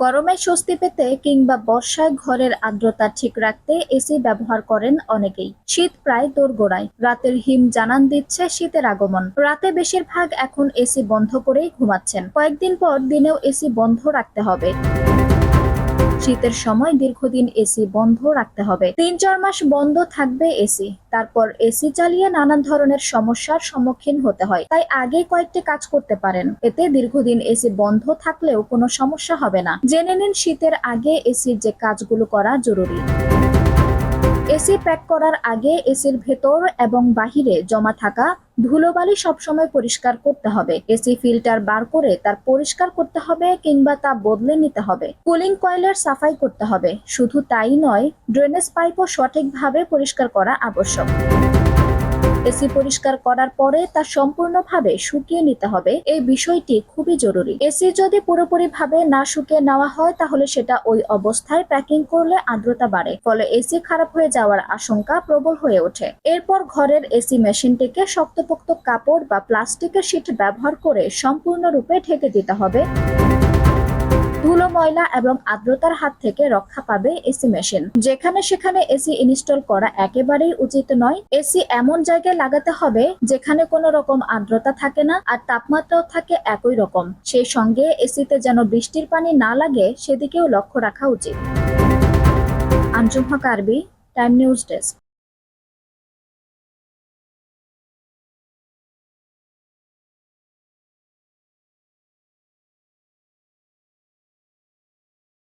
গরমে স্বস্তি পেতে কিংবা বর্ষায় ঘরের আর্দ্রতা ঠিক রাখতে এসি ব্যবহার করেন অনেকেই। শীত প্রায় দোরগোড়ায়, রাতের হিম জানান দিচ্ছে শীতের আগমন। রাতে বেশিরভাগ এখন এসি বন্ধ করেই ঘুমাচ্ছেন। কয়েকদিন পর দিনেও এসি বন্ধ রাখতে হবে। শীতের সময় দীর্ঘদিন এসি বন্ধ রাখতে হবে। ৩-৪ মাস বন্ধ থাকবে এসি, তারপর এসি চালিয়ে নানান ধরনের সমস্যার সম্মুখীন হতে হয়। তাই আগে কয়েকটি কাজ করতে পারেন, এতে দীর্ঘদিন এসি বন্ধ থাকলেও কোনো সমস্যা হবে না। জেনে নিন শীতের আগে এসির যে কাজগুলো করা জরুরি। এসি প্যাক করার আগে এসির ভেতর এবং বাহিরে জমা থাকা ধুলোবালি সবসময় পরিষ্কার করতে হবে। এসি ফিল্টার বার করে তার পরিষ্কার করতে হবে কিংবা তা বদলে নিতে হবে। কুলিং কয়েলের সাফাই করতে হবে। শুধু তাই নয়, ড্রেনেজ পাইপও সঠিকভাবে পরিষ্কার করা আবশ্যক। এসি পরিষ্কার করার পরে তা সম্পূর্ণভাবে শুকিয়ে নিতে হবে। এই বিষয়টি খুবই জরুরি। এসি যদি পুরোপুরিভাবে না শুকিয়ে নেওয়া হয় তাহলে সেটা ওই অবস্থায় প্যাকিং করলে আর্দ্রতা বাড়ে, ফলে এসি খারাপ হয়ে যাওয়ার আশঙ্কা প্রবল হয়ে ওঠে। এরপর ঘরের এসি মেশিনটিকে শক্তপোক্ত কাপড় বা প্লাস্টিকের শীট ব্যবহার করে সম্পূর্ণরূপে ঢেকে দিতে হবে। ধুলো, ময়লা এবং আর্দ্রতার হাত থেকে রক্ষা পাবে এসি মেশিন। যেখানে সেখানে এসি ইনস্টল করা একেবারেই উচিত নয়। এসি এমন জায়গায় লাগাতে হবে যেখানে কোনো রকম আর্দ্রতা থাকে না আর তাপমাত্রাও থাকে একই রকম। সেই সঙ্গে এসিতে যেন বৃষ্টির পানি না লাগে সেদিকেও লক্ষ্য রাখা উচিত। আঞ্জুম হক আরবি, টাইম নিউজ ডেস্ক।